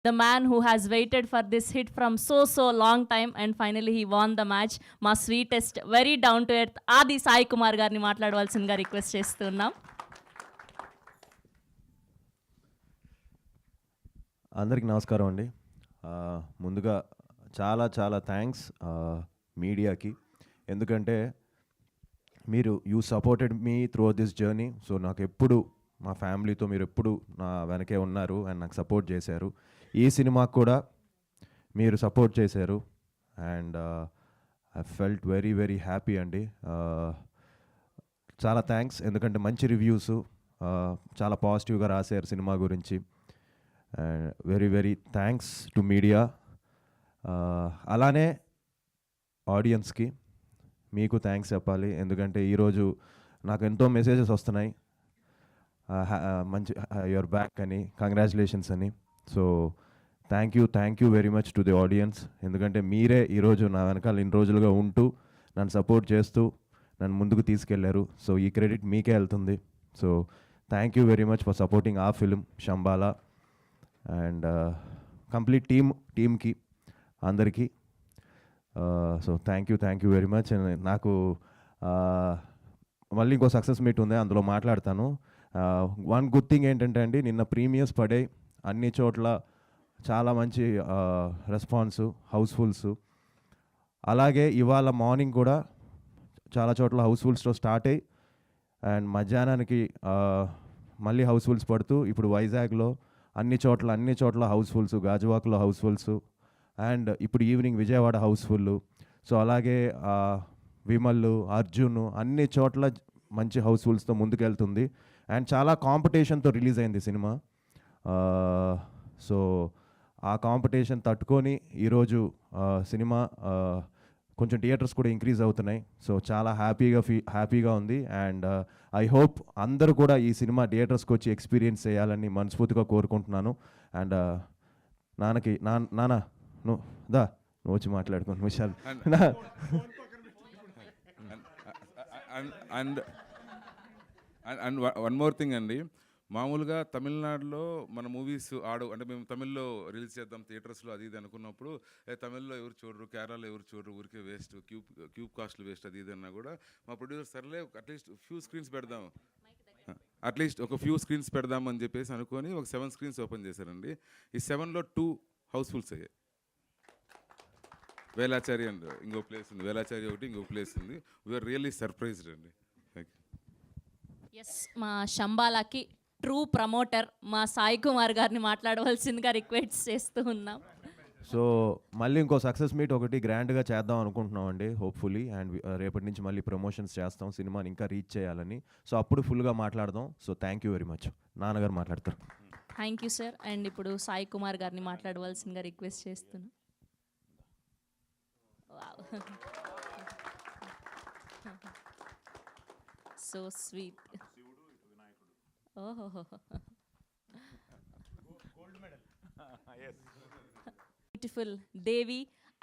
the man who has waited for this hit from so long time and finally he won the match. మా sweetest very down to earth ఆది సాయి కుమార్ గారిని మాట్లాడవలసిందిగా request చేస్తున్నాం. అందరికి నమస్కారం అండి. ముందుగా చాలా చాలా థ్యాంక్స్ మీడియాకి, ఎందుకంటే మీరు supported me through this journey. So నాకు ఎప్పుడు మా ఫ్యామిలీతో మీరు ఎప్పుడు నా వెనకే ఉన్నారు అండ్ నాకు సపోర్ట్ చేశారు. ఈ సినిమాకు కూడా మీరు సపోర్ట్ చేశారు and I felt very very happy అండి. చాలా థ్యాంక్స్, ఎందుకంటే మంచి రివ్యూస్ చాలా పాజిటివ్గా రాశారు సినిమా గురించి. Very very thanks to media. అలానే ఆడియన్స్కి మీకు థ్యాంక్స్ చెప్పాలి, ఎందుకంటే ఈరోజు నాకు ఎంతో మెసేజెస్ వస్తున్నాయి, మంచి యువర్ బ్యాక్ అని, కంగ్రాచులేషన్స్ అని. So thank you very much to the audience, ఎందుకంటే మీరే ఈరోజు నా వెనకాల ఇన్ని రోజులుగా ఉంటూ నన్ను సపోర్ట్ చేస్తూ నన్ను ముందుకు తీసుకెళ్లారు. సో ఈ క్రెడిట్ మీకే వెళ్తుంది. So thank you very much for supporting ఆ ఫిలిం శంబాలా అండ్ కంప్లీట్ టీమ్కి అందరికీ. So thank you very much. నాకు మళ్ళీ ఇంకో సక్సెస్ మీట్ ఉంది, అందులో మాట్లాడతాను. వన్ గుడ్ థింగ్ ఏంటంటే అండి, నిన్న ప్రీమియర్స్ పడే అన్ని చోట్ల చాలా మంచి రెస్పాన్స్, హౌస్ఫుల్స్. అలాగే ఇవాళ మార్నింగ్ కూడా చాలా చోట్ల హౌస్ఫుల్స్తో స్టార్ట్ అయ్యి అండ్ మధ్యాహ్నానికి మళ్ళీ హౌస్ఫుల్స్ పడుతూ ఇప్పుడు వైజాగ్లో అన్ని చోట్ల హౌస్ఫుల్స్, గాజువాక్లో హౌస్ఫుల్స్ అండ్ ఇప్పుడు ఈవినింగ్ విజయవాడ హౌస్ఫుల్. సో అలాగే విమల్, అర్జున్ అన్ని చోట్ల మంచి హౌస్ఫుల్స్తో ముందుకెళ్తుంది అండ్ చాలా కాంపిటీషన్తో రిలీజ్ అయింది సినిమా. సో ఆ కాంపిటీషన్ తట్టుకొని ఈరోజు సినిమా కొంచెం థియేటర్స్ కూడా ఇంక్రీజ్ అవుతున్నాయి. సో చాలా హ్యాపీగా ఉంది అండ్ ఐ హోప్ అందరూ కూడా ఈ సినిమా థియేటర్స్కి వచ్చి ఎక్స్పీరియన్స్ చేయాలని మనస్ఫూర్తిగా కోరుకుంటున్నాను. అండ్ నాన్న నువ్వు వచ్చి మాట్లాడుకోండి Vishal. And one more thing అండి, మామూలుగా తమిళనాడులో మన మూవీస్ అంటే మేము తమిళ్లో రిలీజ్ చేద్దాం థియేటర్స్లో అది ఇది అనుకున్నప్పుడు తమిళ్లో ఎవరు చూడరు, కేరళలో ఎవరు చూడరు, ఊరికే వేస్ట్, క్యూబ్ కాస్ట్లు వేస్ట్ అది ఇది అన్నా కూడా మా ప్రొడ్యూసర్ సర్లే అట్లీస్ట్ ఒక ఫ్యూ స్క్రీన్స్ పెడదామని చెప్పేసి అనుకొని ఒక 7 స్క్రీన్స్ ఓపెన్ చేశారండి. ఈ 7లో 2 హౌస్ఫుల్స్ అయ్యాయి. వేలాచారి అండ్ ఇంకో ప్లేస్ ఉంది, వేలాచారి ఒకటి ఇంకో ప్లేస్ ఉంది. వీఆర్ రియల్లీ సర్ప్రైజ్డ్ అండి. Thank you. ఎస్, మా శంబాలాకి ట్రూ ప్రమోటర్ మా సాయి కుమార్ గారిని మాట్లాడవలసిందిగా రిక్వెస్ట్ చేస్తూ ఉన్నాం. సో మళ్ళీ ఇంకో సక్సెస్ మీట్ ఒకటి గ్రాండ్గా చేద్దాం అనుకుంటున్నాం అండి, హోప్ఫుల్లీ. అండ్ రేపటి నుంచి మళ్ళీ ప్రమోషన్స్ చేస్తాం, సినిమాని ఇంకా రీచ్ చేయాలని. సో అప్పుడు ఫుల్గా మాట్లాడదాం. So thank you very much. నాన్నగారు మాట్లాడతారు. Thank you sir. అండ్ ఇప్పుడు సాయి కుమార్ గారిని మాట్లాడవలసిందిగా రిక్వెస్ట్ చేస్తున్నాం. So sweet. ఓహో, బ్యూటిఫుల్ దేవి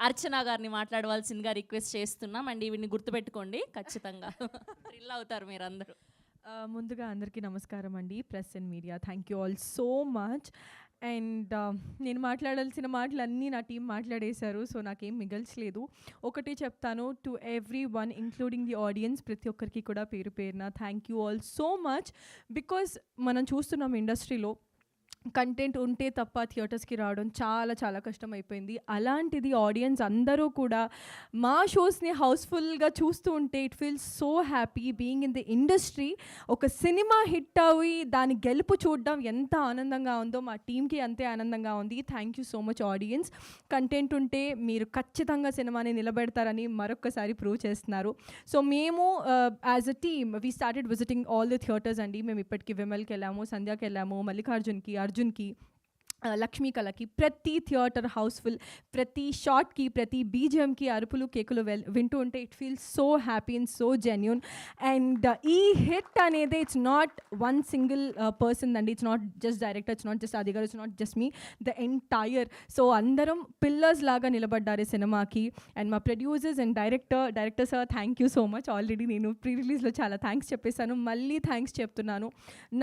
అర్చన గారిని మాట్లాడవలసిందిగా రిక్వెస్ట్ చేస్తున్నాం. అండ్ ఇవిని గుర్తుపెట్టుకోండి, ఖచ్చితంగా థ్రిల్ అవుతారు మీరందరూ. ముందుగా అందరికీ నమస్కారం అండి, press and media. Thank you all so much. And నేను మాట్లాడాల్సిన మాటలన్నీ నా టీం మాట్లాడేశారు, సో నాకేం మిగల్చలేదు. ఒకటి చెప్తాను, to every one including the audience, ప్రతి ఒక్కరికి కూడా పేరు పేరున thank you all so much. Because మనం చూస్తున్నాం ఇండస్ట్రీలో కంటెంట్ ఉంటే తప్ప థియేటర్స్కి రావడం చాలా చాలా కష్టం అయిపోయింది. అలాంటిది ఆడియన్స్ అందరూ కూడా మా షోస్ని హౌస్ఫుల్గా చూస్తూ ఉంటే it feels so happy being in the industry. ఒక సినిమా హిట్ అవి దాని గెలుపు చూడడం ఎంత ఆనందంగా ఉందో మా టీంకి అంతే ఆనందంగా ఉంది. Thank you so much audience. Content ఉంటే మీరు ఖచ్చితంగా సినిమాని నిలబెడతారని మరొకసారి ప్రూవ్ చేస్తున్నారు. సో మేము as a team we started visiting all the theatres అండి. మేము ఇప్పటికి విమల్కి వెళ్ళాము, సంధ్యాకి వెళ్ళాము, మల్లికార్జున్కి, అర్జున్కి, లక్ష్మీ కళకి. ప్రతి థియేటర్ హౌస్ఫుల్, ప్రతి షాట్కి, ప్రతి బీజిఎంకి అరుపులు కేకులు వింటూ ఉంటే it feels so happy and so genuine. And ఈ హిట్ అనేది it's not one single person అండి, it's not just director, it's not just అదిగారు, it's not just me, the entire. So అందరం పిల్లర్స్ లాగా నిలబడ్డారు ఈ సినిమాకి. అండ్ మా producers and director sir thank you so much. Already నేను ప్రీ రిలీజ్లో చాలా థ్యాంక్స్ చెప్పేశాను, మళ్ళీ థ్యాంక్స్ చెప్తున్నాను.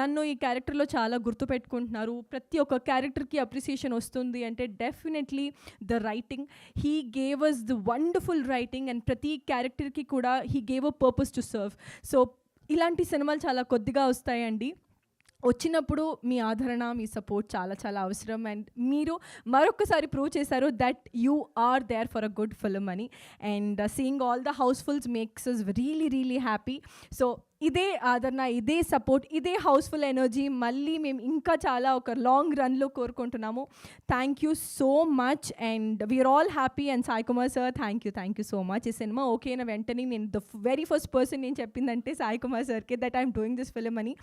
నన్ను ఈ క్యారెక్టర్లో చాలా గుర్తుపెట్టుకుంటున్నారు. ప్రతి ఒక్క క్యారెక్టర్ క్యారెక్టర్కి అప్రిసియేషన్ వస్తుంది అంటే definitely the writing. He gave us the wonderful writing and ప్రతి క్యారెక్టర్కి కూడా he gave a purpose to serve. So ఇలాంటి సినిమాలు చాలా కొద్దిగా వస్తాయండి. వచ్చినప్పుడు మీ ఆదరణ, మీ సపోర్ట్ చాలా చాలా అవసరం. అండ్ మీరు మరొకసారి ప్రూవ్ చేశారు that you are there for a good film అని. And seeing all the housefuls makes us really really happy. So ఇదే ఆదరణ, ఇదే సపోర్ట్, ఇదే హౌస్ఫుల్ ఎనర్జీ మళ్ళీ మేము ఇంకా చాలా ఒక లాంగ్ రన్లో కోరుకుంటున్నాము. Thank you so much and we're all happy. And Sai Kumar sir thank you so much. ఈ సినిమా ఓకే అయిన వెంటనే నేను ద వెరీ ఫస్ట్ పర్సన్ నేను చెప్పిందంటే సాయి కుమార్ సార్కి that I'm doing this film అని.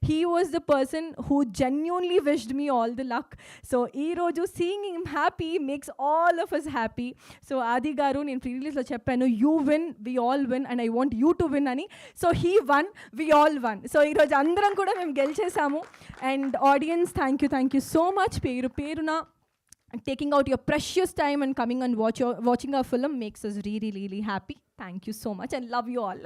He was the person who genuinely wished me all the luck. So ఈరోజు seeing him happy makes all of us happy. So Aadi garu నేను pre రిలీజ్లో చెప్పాను you win, we all win and I want you to win అని. So he won, we all won. So ఈరోజు అందరం కూడా మేము గెలిచేసాము. And audience thank you so much. పేరున taking out your precious time and coming and watching our film makes us really really happy. Thank you so much and love you all.